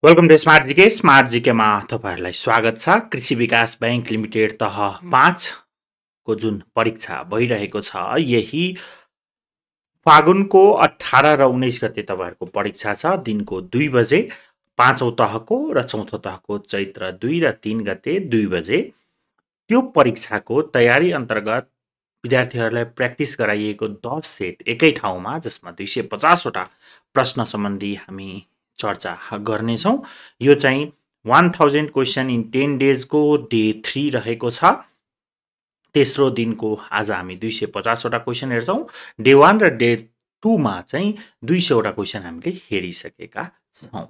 Welcome to smart जीकेमा तपाईहरुलाई स्वागत छ। कृषि विकास बैंक लिमिटेड तह 5 को जुन परीक्षा भइरहेको छ, यही फागुनको 18 र 19 गते तपाईहरुको परीक्षा छ। दिनको 2 बजे पाँचौं तहको र चौथो तहको चैत्र 2 र 3 गते 2 बजे त्यो परीक्षाको तयारी अन्तर्गत विद्यार्थीहरुलाई प्र्याक्टिस गराइएको 10 सेट एकै ठाउँमा, जसमा 250 वटा प्रश्न सम्बन्धी हामी चर्चा गर्नेछौं। यो चाहिँ 1000 क्वेशन इन 10 डेज को डे 3 रहेको छ। तेस्रो दिनको आज हामी 250 वटा क्वेशन हेर्छौं। डे 1 र डे 2 मा चाहिँ 200 वटा क्वेशन हामीले हेरिसकेका छौं।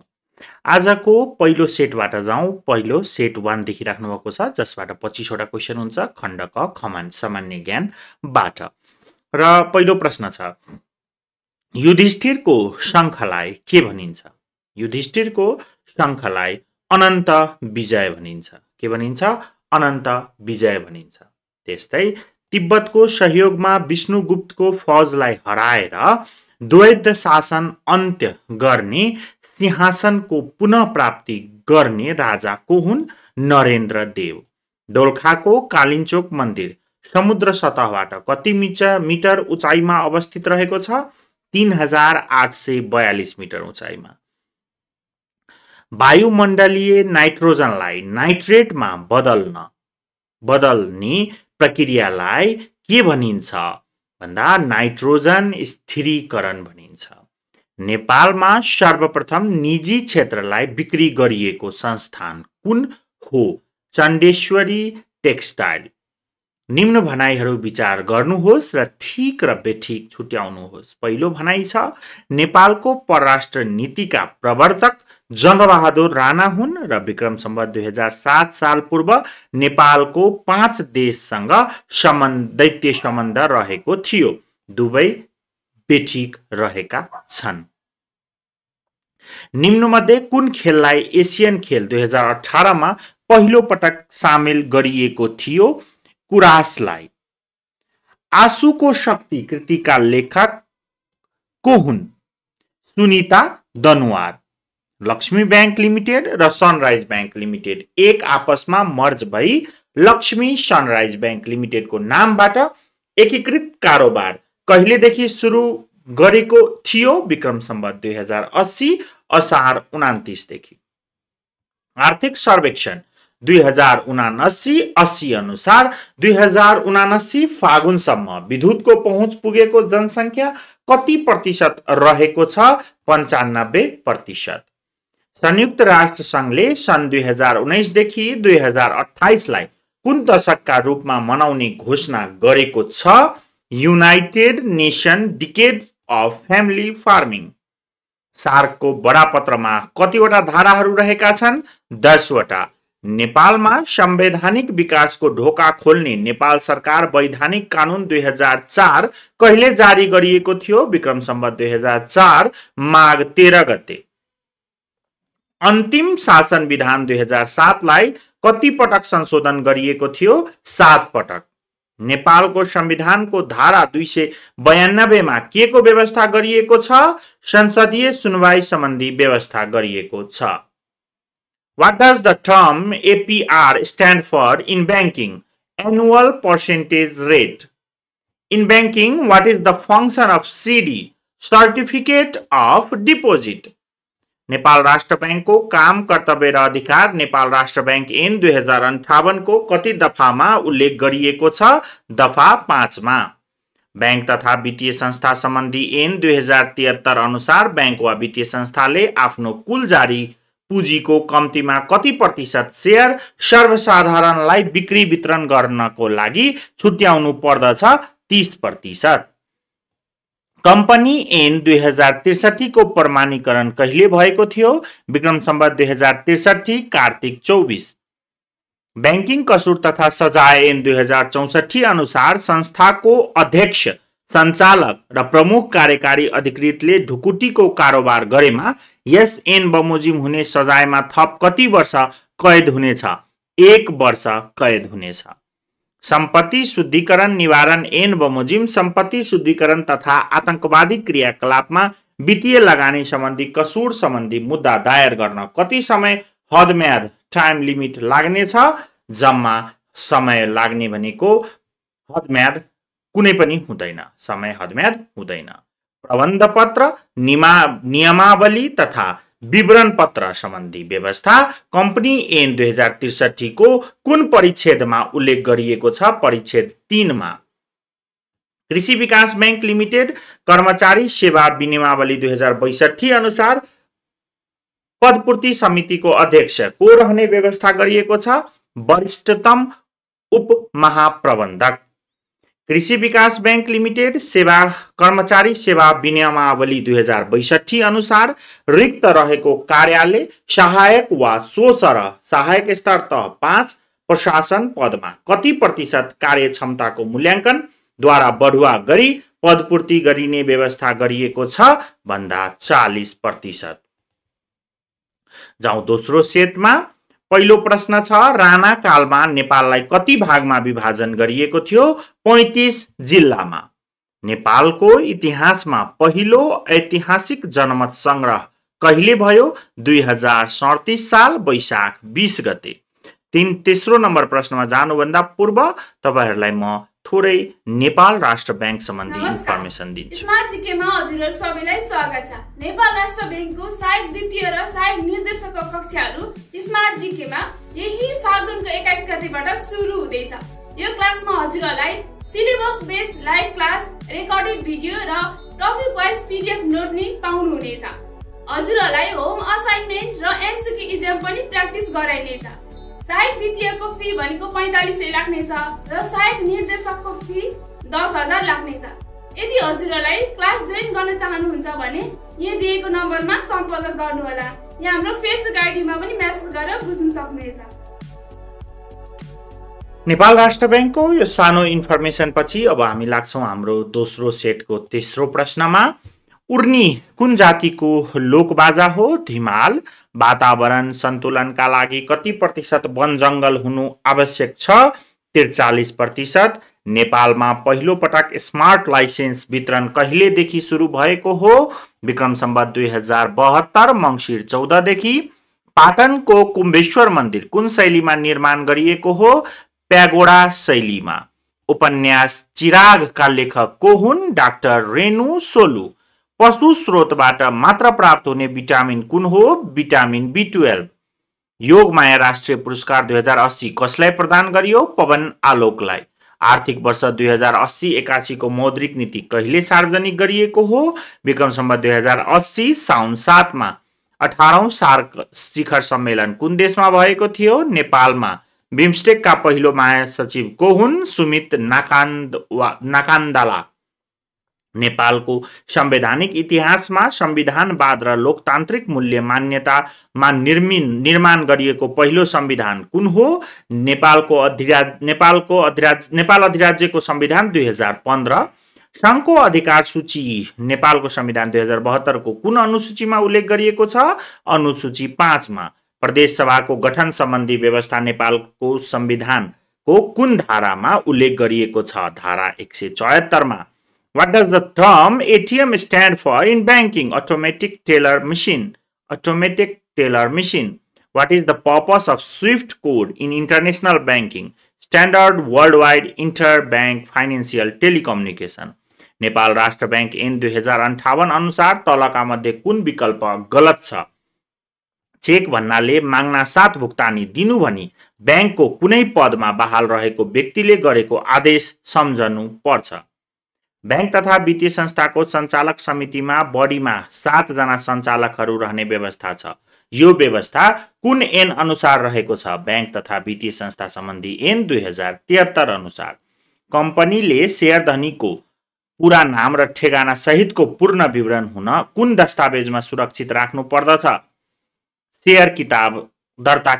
आजको पहिलो सेटबाट जाउँ। पहिलो सेट 1 देखिराख्नु भएको छ, जसबाट 25 वटा क्वेशन हुन्छ खण्ड क सामान्य ज्ञानबाट। र पहिलो प्रश्न छ, युधिष्ठिरको शङ्खलाई के भनिन्छ? युधिष्ठिरको शङ्खलाई अनन्त विजय भनिन्छ। के भनिन्छ? अनन्त विजय भनिन्छ। त्यस्तै तिब्बतको सहयोगमा विष्णुगुप्तको फौजलाई हराएर द्वैध शासन अन्त्य गर्ने, सिंहासनको पुनः प्राप्ति गर्ने राजा को हुन्? नरेन्द्र देव। दोलखाको कालिन्चोक मन्दिर समुद्र सतहबाट कति मिटर उचाइमा अवस्थित रहेको छ? 3842 मिटर उचाइमा। वायुमण्डलीय नाइट्रोजनलाई नाइट्रेटमा बदल्ने प्रक्रियालाई के भनिन्छ भन्दा नाइट्रोजन स्थिरीकरण भनिन्छ। नेपालमा सर्वप्रथम निजी क्षेत्रलाई बिक्री गरिएको संस्थान कुन हो? चण्डेश्वरी टेक्सटाइल। निम्न भनाइहरू विचार गर्नुहोस् र ठीक र बेठिक छुट्याउनुहोस्। पहिलो भनाइ छ, नेपालको परराष्ट्र नीतिका प्रवर्तक जङ्गबहादुर राणा हुन् र विक्रम सम्वत 2007 साल पूर्व नेपालको 5 देशसँग दैत्य सम्बन्ध रहेको थियो। दुवै बेठिक रहेका छन्। निम्नमध्ये कुन खेललाई एसियन खेल 2018 मा पहिलो पटक सामेल गरिएको थियो? कुरासलाई। आँसुको शक्ति कृतिका लेखक को हुन्? सुनिता दनुवार। लक्ष्मी बैंक लिमिटेड र सनराइज बैंक लिमिटेड एक आपसमा मर्ज भई लक्ष्मी सनराइज बैंक लिमिटेडको नामबाट एकीकृत कारोबार कहिलेदेखि सुरु गरेको थियो? विक्रम सम्वत 2080 असार 29 देखि। आर्थिक सर्वेक्षण 2079-80 अनुसार 2079 फागुनसम्म विद्युतको पहुँच पुगेको जनसङ्ख्या कति प्रतिशत रहेको छ? 95%। संयुक्त राष्ट्र संघले सन् 2019 देखि 2028 लाई कुन दशकका रूपमा मनाउने घोषणा गरेको छ? United Nation decade of family farming. सार्कको बडापत्रमा कतिवटा धाराहरू रहेका छन्? 10 वटा। नेपालमा संवैधानिक विकासको ढोका खोल्ने नेपाल सरकार वैधानिक कानून 2004 कहिले जारी गरिएको थियो? विक्रम सम्वत 2004 माघ 13 गते। अन्तिम शासन विधान 2007 लाई कति पटक संशोधन गरिएको थियो? 7 पटक। नेपालको संविधानको धारा 292 मा के को व्यवस्था गरिएको छ? संसदीय सुनवाई सम्बन्धी व्यवस्था गरिएको छ। What does the term APR stand for in banking? Annual percentage rate. In banking, what is the function of CD? Certificate of deposit. Nepal राष्ट्र बैंकको काम, कर्तव्य र अधिकार नेपाल राष्ट्र बैंक ऐन 2058 को कति दफामा उल्लेख गरिएको छ? दफा 5 मा। बैंक तथा वित्तीय संस्था सम्बन्धी ऐन 2073 अनुसार बैंक वा वित्तीय संस्थाले आफ्नो कुल जारी पुँजीको कम्तीमा कति प्रतिशत शेयर सर्वसाधारणलाई बिक्री वितरण गर्नको लागि छुट्याउनु पर्दछ? 30%। कम्पनी ऐन 2063 को प्रमाणीकरण कहिले भएको थियो? विक्रम सम्वत 2063 कार्तिक 24। बैंकिङ कसुर तथा सजाय ऐन 2064 अनुसार संस्थाको अध्यक्ष, सञ्चालक र प्रमुख कार्यकारी अधिकृतले ढुकुटीको कारोबार गरेमा यस ऐन बमोजिम हुने सजायमा थप कति वर्ष कैद हुनेछ? 1 वर्ष कैद हुनेछ। सम्पत्ति शुद्धिकरण निवारण ऐन बमोजिम सम्पत्ति शुद्धिकरण तथा आतंकवादी क्रियाकलापमा वित्तीय लगानी सम्बन्धी कसूर सम्बन्धी मुद्दा दायर गर्न कति समय हदम्याद टाइम लिमिट लाग्नेछ? जम्मा समय लाग्ने भनेको हदम्याद कुनै पनि हुँदैन, समय हदम्याद हुँदैन। प्रबन्ध पत्र, नियमावली तथा विवरण पत्र सम्बन्धी व्यवस्था कम्पनी ऐन 2063 को कुन परिच्छेदमा उल्लेख गरिएको छ? परिच्छेद 3 मा। कृषि विकास बैंक लिमिटेड कर्मचारी सेवा विनियमावली 2062 अनुसार पदपूर्ति समितिको अध्यक्ष को रहने व्यवस्था गरिएको छ? वरिष्ठतम उप महाप्रबन्धक। कृषि विकास बैंक लिमिटेड कर्मचारी सेवा विनियमावली 2062 अनुसार रिक्त रहेको कार्यालय सहायक वा सोसरह सहायक स्तर तह 5 प्रशासन पदमा कति प्रतिशत कार्यक्षमताको मूल्याङ्कन द्वारा बढुवा गरी पदपूर्ति गरिने व्यवस्था गरिएको छ भन्दा 40%। जाउँ दोस्रो सेटमा। पहिलो प्रश्न छ, राणा कालमा नेपाललाई कति भागमा विभाजन गरिएको थियो? 35 जिल्लामा। नेपालको इतिहासमा पहिलो ऐतिहासिक जनमत संग्रह कहिले भयो? 2037 साल वैशाख 20 गते। तेस्रो नम्बर प्रश्नमा जानुभन्दा पूर्व तपाईहरुलाई म थोरै नेपाल राष्ट्र बैंक सम्बन्धी इन्फर्मेसन दिन्छु। स्मार्ट जीकेमा हजुरहरु सबैलाई स्वागत छ। नेपाल राष्ट्र बैंकको सहायक द्वितीय र सहायक निर्देशकको कक्षाहरु स्मार्ट जीकेमा यही फागुनको 21 गतेबाट सुरु हुँदैछ। यो क्लासमा हजुरहरुलाई syllabus based live class, recorded video र टपिक वाइज पीडीएफ नोट नि पाउनु हुनेछ। हजुरहरुलाई होम असाइनमेन्ट र एमसीक्यू एक्जाम पनि प्र्याक्टिस गराइनेछ। सहायक द्वितीयको फी भनेको 4500 लाग्नेछ र सहायक निर्देशकको फी 10000 लाग्नेछ। यदि हजुरहरुलाई क्लास जोइन गर्न चाहनुहुन्छ भने यहाँ दिएको नम्बरमा सम्पर्क गर्नुहोला। यहाँ हाम्रो फेसबुक आइडीमा पनि मेसेज गरेर बुझ्न सक्नुहुन्छ। नेपाल राष्ट्र बैंकको यो सानो इन्फर्मेसन पछि अब हामी लाग्छौं हाम्रो दोस्रो सेटको तेस्रो प्रश्नमा। उर्नी कुन जातिको लोकबाजा हो? धिमाल। वातावरण सन्तुलनका लागि कति प्रतिशत वन जंगल हुनु आवश्यक छ? 43%। नेपालमा पहिलो पटक स्मार्ट लाइसेन्स वितरण कहिलेदेखि सुरु भएको हो? विक्रम सम्वत 2072 मंसिर 14 देखि। पाटनको कुम्भेश्वर मन्दिर कुन शैलीमा निर्माण गरिएको हो? प्यागोडा शैलीमा। उपन्यास चिरागका लेखक को हुन्? डाक्टर रेणु सोलु। पशु स्रोतबाट मात्र प्राप्त हुने विटामिन कुन हो? Vitamin B12। योगमाया राष्ट्रिय पुरस्कार 2080 कसलाई प्रदान गरियो? पवन आलोकलाई। आर्थिक वर्ष 2080-81 को मौद्रिक नीति कहिले सार्वजनिक गरिएको हो? विक्रम सम्वत 2080 साउन 7 मा। 18औं सार्क शिखर सम्मेलन कुन देशमा भएको थियो? नेपालमा। बिमस्टेकका पहिलो महासचिव को हुन्? सुमित नाकान्दाला। नेपालको संवैधानिक इतिहासमा संविधानवाद र लोकतान्त्रिक मूल्य मान्यतामा निर्माण गरिएको पहिलो संविधान कुन हो? नेपाल अधिराज्यको संविधान 2015। संघको अधिकार सूची नेपालको संविधान 2072 को कुन अनुसूचीमा उल्लेख गरिएको छ? अनुसूची 5 मा। प्रदेश सभाको गठन सम्बन्धी व्यवस्था नेपालको संविधानको कुन धारामा उल्लेख गरिएको छ? धारा 174 मा। What does the term ATM stand for in banking? Automatic teller machine. Automatic teller machine. What is the purpose of SWIFT code in international banking? Standard worldwide interbank financial telecommunication. Nepal राष्ट्र बैंक ऐन 2058 अनुसार तलका मध्ये कुन विकल्प गलत छ? Check भन्नाले माग्ना साथ भुक्तानी दिनु भनी बैंकको कुनै पदमा बहाल रहेको व्यक्तिले गरेको आदेश सम्झनु पर्छ। बैंक तथा वित्तीय संस्थाको सञ्चालक समितिमा बढीमा 7 जना सञ्चालकहरू रहने व्यवस्था छ। यो व्यवस्था कुन ऐन अनुसार रहेको छ? बैंक तथा वित्तीय संस्था सम्बन्धी ऐन 2073 अनुसार। कम्पनीले शेयरधनीको पूरा नाम र ठेगाना सहितको पूर्ण विवरण हुन कुन दस्तावेजमा सुरक्षित राख्नु पर्दछ? शेयर दर्ता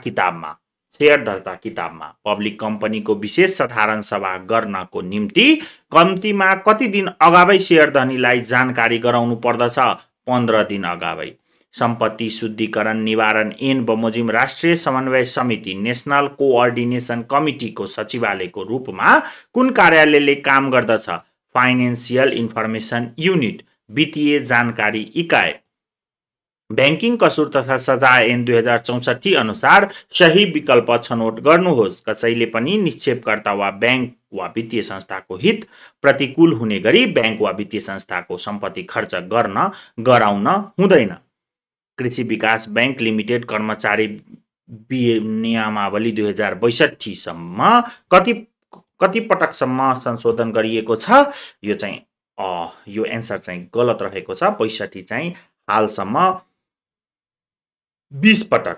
किताबमा। पब्लिक कम्पनीको विशेष साधारण सभा गर्नको निम्ति कम्तीमा कति दिन अगावै शेयरधनीलाई जानकारी गराउनु पर्दछ? 15 दिन अगावै। सम्पत्ति शुद्धिकरण निवारण ऐन बमोजिम राष्ट्रिय समन्वय समिति नेशनल कोअर्डिनेसन कमिटीको सचिवालयको रूपमा कुन कार्यालयले काम गर्दछ? फाइनेन्सियल इन्फर्मेसन युनिट, वित्तीय जानकारी इकाइ। बैंकिङ कसुर तथा सजाय ऐन 2064 अनुसार सही विकल्प छनौट गर्नुहोस्। कसैले पनि निक्षेपकर्ता वा बैंक वा वित्तीय संस्थाको हित प्रतिकूल हुने गरी बैंक वा वित्तीय संस्थाको सम्पत्ति खर्च गराउन हुँदैन। कृषि विकास बैंक लिमिटेड कर्मचारी नियमावली 2062 सम्म कति पटकसम्म संशोधन गरिएको छ? यो एन्सर चाहिँ गलत रहेको छ। 65 चाहिँ हालसम्म 20 पटक।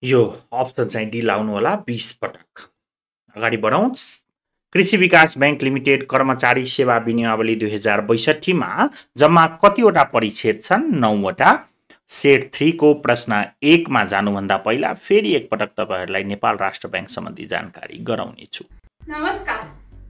यो अप्सन चाहिँ डी लाउनु होला, 20 पटक। अगाडि बढौं। कृषि विकास बैंक लिमिटेड कर्मचारी सेवा नियमावली 2062 मा जम्मा कतिवटा परिच्छेद छन्? 9 वटा। सेट 3 को प्रश्न 1 मा जानुभन्दा पहिला फेरि एकपटक तपाईहरुलाई नेपाल राष्ट्र बैंक सम्बन्धी जानकारी गराउने छु। नमस्कार,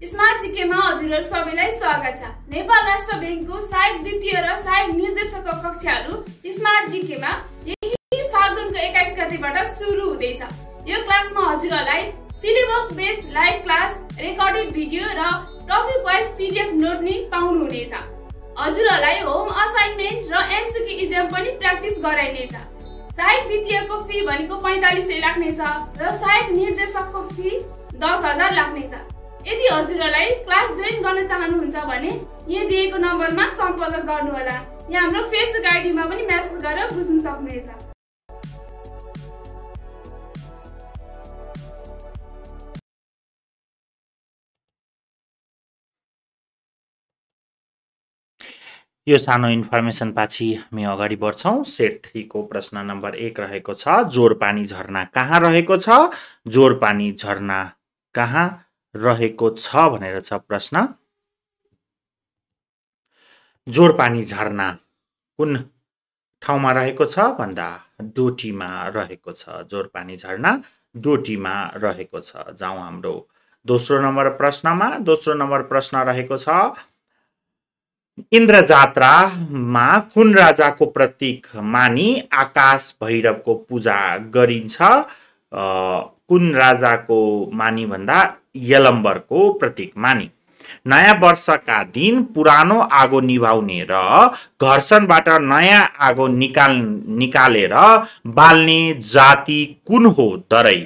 स्मार्ट जीकेमा हजुरहरु सबैलाई स्वागत छ। नेपाल राष्ट्र बैंकको सहायक द्वितीय र सहायक निर्देशकको कक्षाहरु स्मार्ट जीकेमा यही फागुनको 21 गतेबाट सुरु हुँदैछ। यो क्लासमा हजुरहरुलाई syllabus based live class, recorded video र टपिक वाइज पीडीएफ नोट नि पाउनुहुनेछ। हजुरहरुलाई होम असाइनमेन्ट र एमसीक्यू एक्जाम पनि प्र्याक्टिस गराइनेछ। सहायक द्वितीयको फी भनेको 4500 लाग्नेछ र सहायक निर्देशकको फी 10000 लाग्नेछ। यदि हजुरहरुलाई क्लास जोइन गर्न चाहनुहुन्छ भने यहाँ दिएको नम्बरमा सम्पर्क गर्नुहोला। यहाँ हाम्रो फेसबुक आइडीमा पनि मेसेज गरेर बुझ्न सक्नुहुनेछ। यो सानो इन्फर्मेसन पछि हामी अगाडि बढ्छौं। सेट 3 को प्रश्न नम्बर 1 रहेको छ, जोरपानी झरना कहाँ रहेको छ? जोरपानी झरना कहाँ रहेको छ भनेर छ प्रश्न। जोरपानी झरना कुन ठाउँमा रहेको छ भन्दा डोटीमा रहेको छ। जोरपानी झरना डोटीमा रहेको छ। जाउँ हाम्रो दोस्रो नम्बर प्रश्नमा। दोस्रो नम्बर प्रश्न रहेको छ, इन्द्र जात्रामा कुन राजाको प्रतीक मानी आकाश भैरवको पूजा गरिन्छ? कुन राजाको मानी भन्दा यलम्बरको प्रतीक मानी। नयाँ वर्षका दिन पुरानो आगो निभाउने र घर्षणबाट नयाँ आगो निकालेर बाल्ने जाति कुन हो? दरै।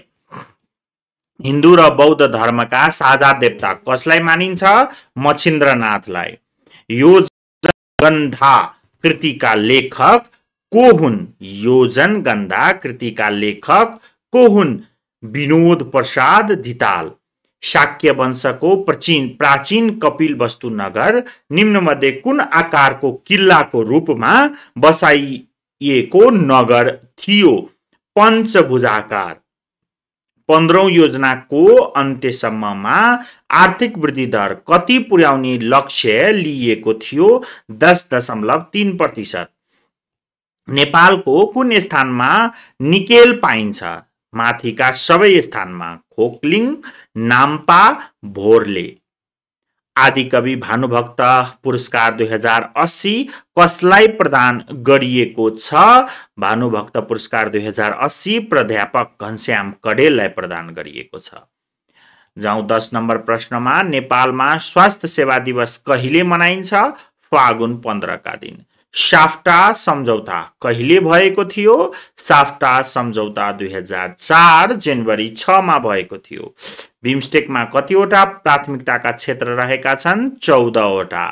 हिन्दू र बौद्ध धर्मका साझा देवता कसलाई मानिन्छ? मच्छिन्द्रनाथलाई। योजनगन्धा कृतिका लेखक को हुन्? योजनगन्धा कृतिका लेखक को हुन्? विनोद प्रसाद धिताल। शाक्य वंशको प्राचीन कपिलवस्तु नगर निम्नमध्ये कुन आकारको किल्लाको रूपमा बसाइएको नगर थियो? पञ्चभुजाकार। 15औं योजनाको अन्त्यसम्ममा आर्थिक वृद्धि दर कति पुर्याउने लक्ष्य लिएको थियो? 10.3%। नेपालको कुन स्थानमा निकेल पाइन्छ? माथिका सबै स्थानमा। खोकलिङ, नाम्पा, भोरले। आदिकवि भानुभक्त पुरस्कार 2080 कसलाई प्रदान गरिएको छ? भानुभक्त पुरस्कार 2080 प्राध्यापक घनश्याम कडेललाई प्रदान गरिएको छ। जाउँ 10 नम्बर प्रश्नमा। नेपालमा स्वास्थ्य सेवा दिवस कहिले मनाइन्छ? फागुन 15 का दिन। साफ्टा सम्झौता कहिले भएको थियो? साफ्टा सम्झौता 2004 जनवरी 6 मा भएको थियो। बिमस्टेकमा कतिवटा प्राथमिकताका क्षेत्र रहेका छन्? 14 वटा।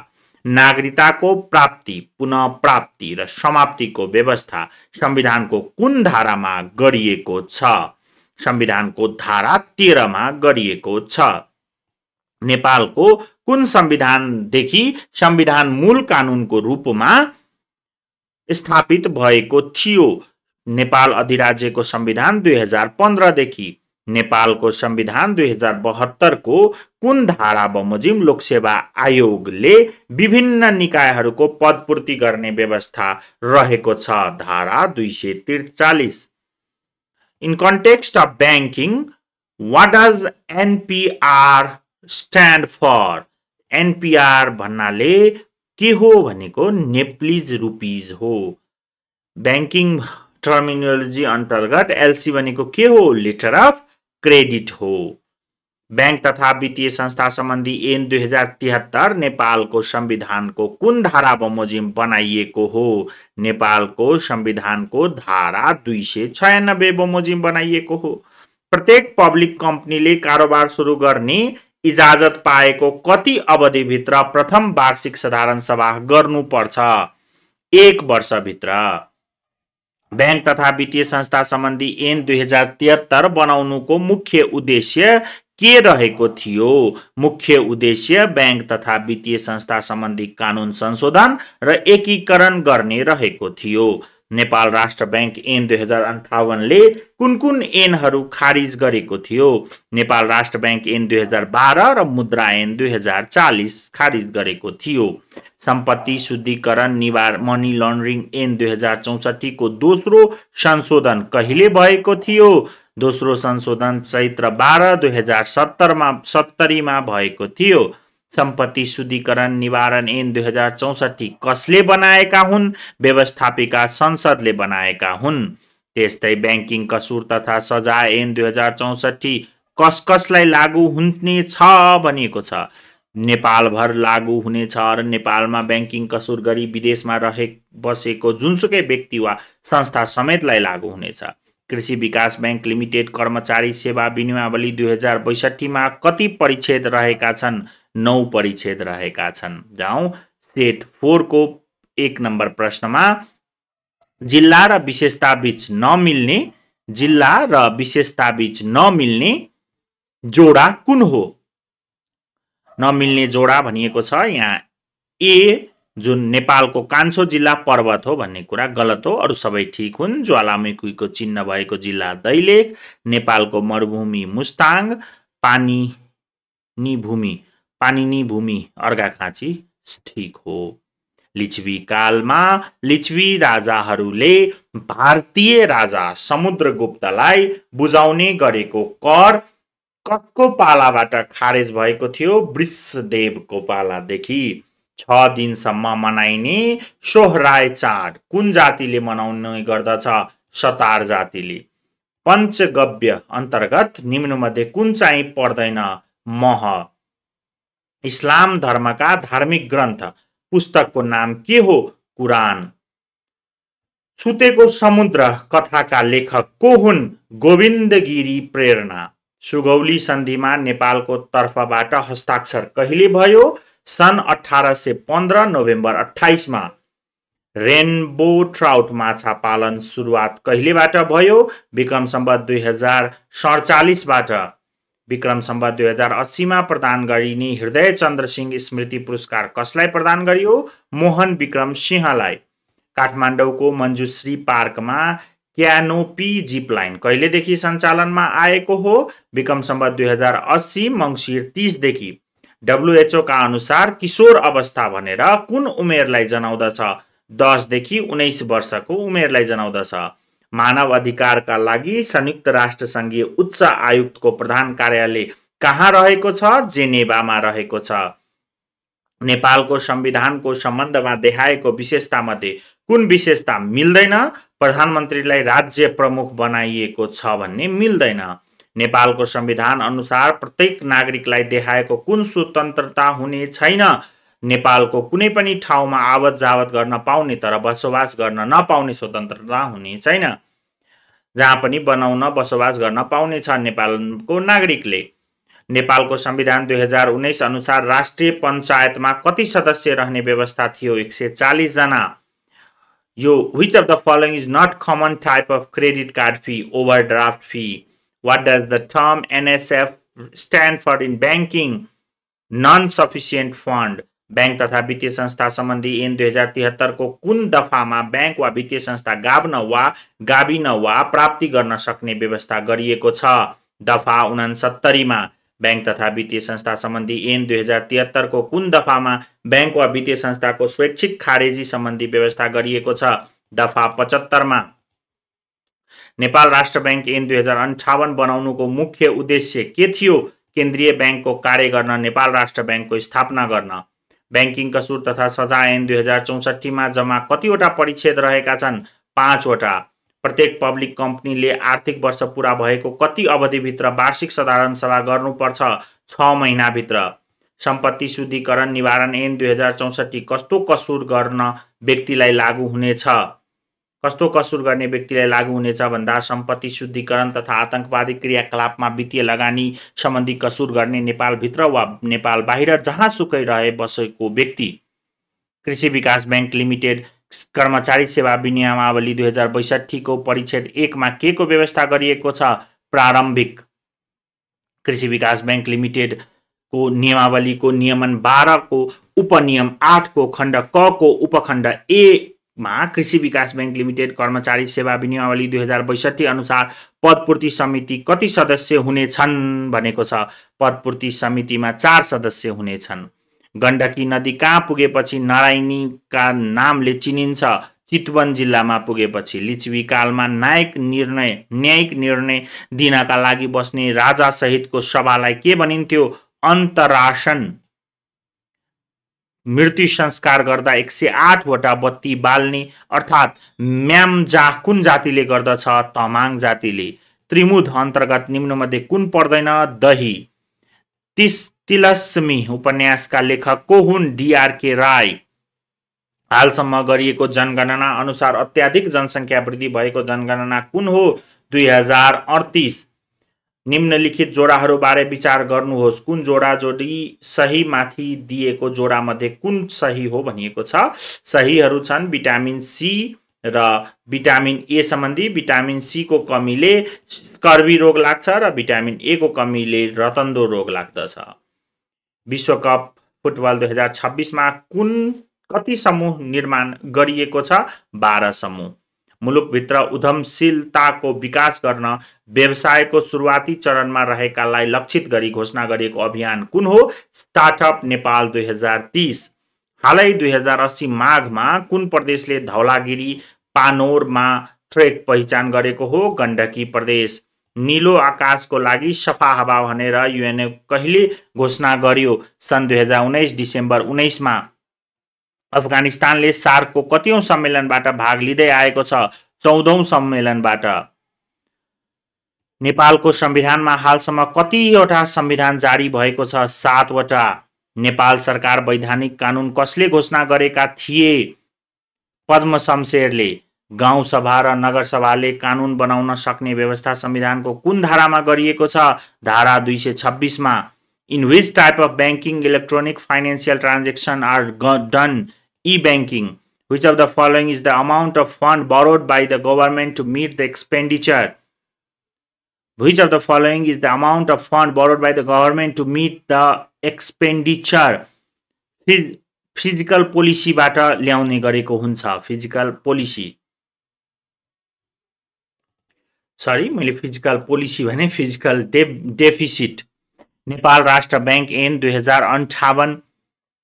नागरिकताको प्राप्ति, पुनः प्राप्ति र समाप्तिको व्यवस्था संविधानको कुन धारामा गरिएको छ? संविधानको धारा 13 मा गरिएको छ। नेपालको कुन संविधानदेखि संविधान मूल कानूनको रूपमा स्थापित भएको थियो? नेपाल अधिराज्यको संविधान 2015 देखि। नेपालको संविधान 2072 को कुन धारा बमोजिम लोकसेवा आयोगले विभिन्न निकायहरूको पदपूर्ति गर्ने व्यवस्था रहेको छ? धारा 243। In context of banking, what does NPR stand for? NPR भन्नाले के हो भनेको नेप्लिज रुपीज हो। बैंकिङ टर्मिनोलोजी अन्तर्गत एलसी भनेको के हो? लेटर अफ क्रेडिट हो। बैंक तथा वित्तीय संस्था सम्बन्धी ऐन 2073 नेपालको संविधानको कुन धारा बमोजिम बनाइएको हो? नेपालको संविधानको धारा 296 बमोजिम बनाइएको हो। प्रत्येक पब्लिक कम्पनीले कारोबार सुरु गर्ने इजाजत पाएको कति अवधिभित्र प्रथम वार्षिक साधारण सभा गर्नुपर्छ? 1 वर्षभित्र। बैंक तथा वित्तीय संस्था सम्बन्धी ऐन 2073 बनाउनुको मुख्य उद्देश्य के रहेको थियो? मुख्य उद्देश्य बैंक तथा वित्तीय संस्था सम्बन्धी कानून संशोधन र एकीकरण गर्ने रहेको थियो। नेपाल राष्ट्र बैंक ऐन 2058 ले कुन कुन ऐनहरू खारिज गरेको थियो? नेपाल राष्ट्र बैंक ऐन 2012 र मुद्रा ऐन 2040 खारिज गरेको थियो। सम्पत्ति शुद्धिकरण निवारण मनी लन्ड्रिङ ऐन 2064 को दोस्रो संशोधन कहिले भएको थियो? दोस्रो संशोधन चैत्र 12 2070 मा भएको थियो। सम्पत्ति शुद्धिकरण निवारण ऐन 2064 कसले बनाएका हुन्? व्यवस्थापिका संसदले बनाएका हुन्। त्यस्तै बैंकिङ कसुर तथा सजाय ऐन 2064 कसलाई लागू हुने छ भनिएको छ? नेपालभर लागू हुनेछ र नेपालमा बैंकिङ कसुर गरी विदेशमा बसेको जुनसुकै व्यक्ति वा संस्था समेतलाई लागू हुनेछ। कृषि विकास बैंक लिमिटेड कर्मचारी सेवा विनियमावली 2062 मा कति परिच्छेद रहेका छन्? 9 परिच्छेद रहेका छन्। जाउँ सेट 4 को 1 नम्बर प्रश्नमा जिल्ला र विशेषता बीच नमिल्ने जोडा कुन हो? नमिल्ने जोडा भनिएको छ यहाँ ए जुन नेपालको कान्छो जिल्ला पर्वत हो भन्ने कुरा गलत हो, अरु सबै ठीक हुन्। ज्वालामुखीको चिन्ह भएको जिल्ला दैलेख, नेपालको मरुभूमि मुस्ताङ, पानिनी भूमि अर्घाखाँची ठीक हो। लिच्छवी कालमा लिच्छवी राजाहरूले भारतीय राजा समुद्रगुप्तलाई बुझाउने गरेको कर कसको पालाबाट खारेज भएको थियो? वृषदेवको पालादेखि। 6 दिनसम्म मनाइने सोहराय चाड कुन जातिले मनाउने गर्दछ? सतार जातिले। पञ्चगव्य अन्तर्गत निम्नमध्ये कुन चाहिँ पर्दैन? मह। इस्लाम धर्मका धार्मिक ग्रन्थ पुस्तकको नाम के हो? कुरान। सुतेको समुद्र कथाका लेखक को हुन्? गोविन्दगिरी प्रेरणा। सुगौली सन्धिमा नेपालको तर्फबाट हस्ताक्षर कहिले भयो? सन् 1815 नोभेम्बर 28 मा। रेनबो ट्राउट माछा पालन सुरुवात कहिलेबाट भयो? विक्रम सम्वत 2047 बाट। विक्रम सम्वत 2080 मा प्रदान गरिने हृदय चन्द्र सिंह स्मृति पुरस्कार कसलाई प्रदान गरियो? मोहन विक्रम सिंहलाई। काठमाडौँको मञ्जुश्री पार्कमा क्यानोपी जिपलाइन कहिलेदेखि सञ्चालनमा आएको हो? विक्रम सम्वत 2080 मङ्सिर 30 देखि। WHO का अनुसार किशोर अवस्था भनेर कुन उमेरलाई जनाउँदछ? 10 देखि 19 वर्षको उमेरलाई जनाउँदछ। मानव अधिकारका लागि संयुक्त राष्ट्र संघीय उच्च आयुक्तको प्रधान कार्यालय कहाँ रहेको छ? जेनेभामा रहेको छ। नेपालको संविधानको सम्बन्धमा देखाएको विशेषता मध्ये कुन विशेषता मिल्दैन? प्रधानमन्त्रीलाई राज्य प्रमुख बनाइएको छ भन्ने मिल्दैन। नेपालको संविधान अनुसार प्रत्येक नागरिकलाई देखाएको कुन स्वतन्त्रता हुने छैन? नेपालको कुनै पनि ठाउँमा आवत जावत गर्न पाउने तर बसोबास गर्न नपाउने स्वतन्त्रता हुने छैन। जहाँ पनि बनाउन बसोबास गर्न पाउने छ नेपालको नागरिकले। नेपालको संविधान 2019 अनुसार राष्ट्रिय पञ्चायतमा कति सदस्य रहने व्यवस्था थियो? 140 जना। यो which of the following is not common type of credit card fee? Overdraft fee. What does the term NSF stand for in banking? Non-sufficient fund. Bank तथा वित्तीय संस्था सम्बन्धी ऐन 2073 को कुन दफामा बैंक वा वित्तीय संस्था गाबिन वा प्राप्ति गर्न सक्ने व्यवस्था गरिएको छ? दफा 69 मा। बैंक तथा वित्तीय संस्था सम्बन्धी ऐन 2073 को कुन दफामा बैंक वा वित्तीय संस्थाको स्वैच्छिक खारेजी सम्बन्धी व्यवस्था गरिएको छ? दफा 75 मा। नेपाल राष्ट्र बैंक ऐन 2058 बनाउनुको मुख्य उद्देश्य के थियो? केन्द्रीय बैंकको कार्य गर्न नेपाल राष्ट्र बैंकको स्थापना गर्न। बैंकिङ कसुर तथा सजाय ऐन 2064 मा जम्मा कतिवटा परिच्छेद रहेका छन्? 5 वटा। प्रत्येक पब्लिक कम्पनीले आर्थिक वर्ष पूरा भएको कति अवधिभित्र वार्षिक साधारण सभा गर्नुपर्छ? 6 महिनाभित्र। सम्पत्ति शुद्धिकरण निवारण ऐन 2064 कस्तो कसुर गर्न व्यक्तिलाई लागू हुनेछ? कस्तो कसुर गर्ने व्यक्तिलाई लागू हुनेछ भन्दा सम्पत्ति शुद्धिकरण तथा आतंकवादी क्रियाकलापमा वित्तीय लगानी सम्बन्धी कसुर गर्ने नेपालभित्र वा नेपाल बाहिर जहाँसुकै रहे बसेको व्यक्ति। कृषि विकास बैंक लिमिटेड कर्मचारी सेवा विनियमावली 2062 को परिच्छेद 1 मा के को व्यवस्था गरिएको छ? प्रारम्भिक। कृषि विकास बैंक लिमिटेड को नियमावली को नियमन 12 को उपनियम 8 को खण्ड क को उपखण्ड ए मा कृषि विकास बैंक लिमिटेड कर्मचारी सेवा विनियमावली 2062 अनुसार पदपूर्ति समिति कति सदस्य हुनेछन् भनेको छ? पदपूर्ति समितिमा 4 सदस्य हुनेछन्। गण्डकी नदी कहाँ पुगेपछि नारायणीका नामले चिनिन्छ? चितवन जिल्लामा पुगेपछि। लिच्छवीकालमा न्यायिक निर्णय दिनका लागि बस्ने राजा सहितको सभालाई के भनिन्थ्यो? अन्तरासन। मृत्यु संस्कार गर्दा 108 वटा बत्ती बाल्ने अर्थात् म्याम्जा कुन जातिले गर्दछ? तमाङ जातिले। त्रिमुध अन्तर्गत निम्नमध्ये कुन पर्दैन? दही। तिलस्मी उपन्यासका लेखक को हुन्? DRK राय। हालसम्म गरिएको जनगणना अनुसार अत्याधिक जनसङ्ख्या वृद्धि भएको जनगणना कुन हो? 2038। निम्नलिखित जोडाहरूबारे विचार गर्नुहोस्। कुन जोडा जोडी सही माथि दिएको जोडा मध्ये कुन सही हो भनिएको छ? सहीहरू छन् भिटामिन सी र भिटामिन ए सम्बन्धी। भिटामिन सी को कमीले कर्वी रोग लाग्छ र भिटामिन ए को कमीले रतन्दो रोग लाग्दछ। विश्वकप फुटबल 2026 मा कति समूह निर्माण गरिएको छ? 12 समूह। मुलुकभित्र उद्यमशीलताको विकास गर्न व्यवसायको सुरुवाती चरणमा रहेकालाई लक्षित गरी घोषणा गरिएको अभियान कुन हो? स्टार्टअप नेपाल 2030। हालै 2080 माघमा कुन प्रदेशले धौलागिरी पानोरमा ट्रेक पहिचान गरेको हो? गण्डकी प्रदेश। नीलो आकाशको लागि सफा हावा भनेर UN कहिले घोषणा गर्यो? सन् 2019 डिसेम्बर 19 मा। अफगानिस्तानले सार्कको कतिौं सम्मेलनबाट भाग लिँदै आएको छ? 14औं सम्मेलनबाट। नेपालको संविधानमा हालसम्म कतिवटा संविधान जारी भएको छ? 7 वटा। नेपाल सरकार वैधानिक कानून कसले घोषणा गरेका थिए? पद्म शमशेरले। गाउँ सभा र नगर सभाले कानून बनाउन सक्ने व्यवस्था संविधानको कुन धारामा गरिएको छ? धारा 226 मा। In which type of banking electronic financial transaction are done? E-banking. Which of the following is the amount of fund borrowed by the government to meet the expenditure? Which of the following is the amount of fund borrowed by the government to meet the expenditure? Physical policy बाट ल्याउने गरेको हुन्छ। Physical policy. Sorry मैले physical policy भने physical deficit. Nepal राष्ट्र bank ऐन 2058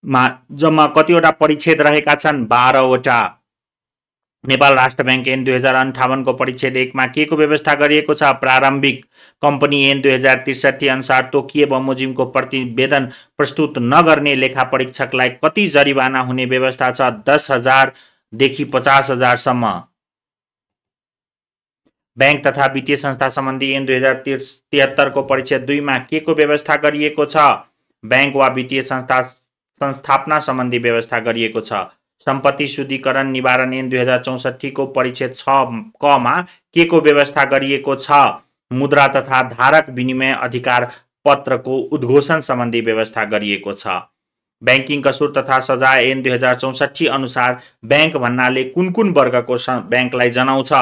मा जम्मा कतिवटा परिच्छेद रहेका छन्? 12 वटा। नेपाल राष्ट्र बैंक ऐन 2058 को परिच्छेद 1 मा के को व्यवस्था गरिएको छ? प्रारम्भिक। कम्पनी ऐन 2063 अनुसार तोकिए बमोजिमको प्रतिवेदन प्रस्तुत नगर्ने लेखा परीक्षकलाई कति जरिवाना हुने व्यवस्था छ? 10,000 देखि 50,000 सम्म। बैंक तथा वित्तीय संस्था सम्बन्धी ऐन 2073 को परिच्छेद 2 मा के को व्यवस्था गरिएको छ? बैंक वा वित्तीय संस्थापना सम्बन्धी व्यवस्था गरिएको छ। सम्पत्ति शुद्धिकरण निवारण ऐन 2064 को परिच्छेद 6 क मा के को व्यवस्था गरिएको छ? मुद्रा तथा धारक विनिमय अधिकार पत्रको उद्घोषण सम्बन्धी व्यवस्था गरिएको छ। बैंकिङ कसुर तथा सजाय ऐन 2064 अनुसार बैंक भन्नाले कुन कुन वर्गको बैंकलाई जनाउँछ?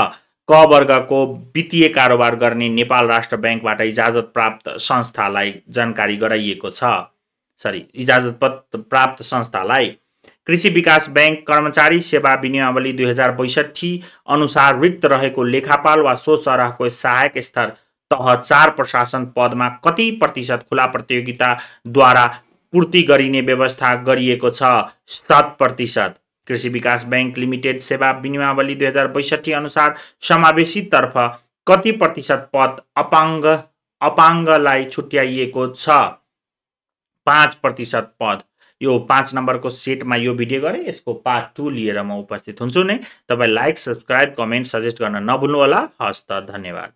क वर्गको वित्तीय कारोबार गर्ने नेपाल राष्ट्र बैंकबाट इजाजत प्राप्त संस्थालाई जानकारी गराइएको छ। इजाजत प्राप्त संस्थालाई। कृषि विकास बैंक कर्मचारी सेवा विनियमावली 2062 अनुसार रिक्त रहेको लेखापाल वा सो सरहको सहायक स्तर तह 4 प्रशासन पदमा कति प्रतिशत खुला प्रतियोगिताद्वारा पूर्ति गरिने व्यवस्था गरिएको छ? 7%। कृषि विकास बैंक लिमिटेड सेवा विनियमावली 2062 अनुसार समावेशी तर्फ कति प्रतिशत पद अपाङ्गलाई छुट्याइएको छ? 5% पद। यो 5 नम्बरको सेटमा यो भिडियो गरेँ, यसको पार्ट 2 लिएर म उपस्थित हुन्छु नै। तपाईँ लाइक, सब्स्क्राइब, कमेन्ट, सजेस्ट गर्न नभुल्नु होला। हस्त, धन्यवाद।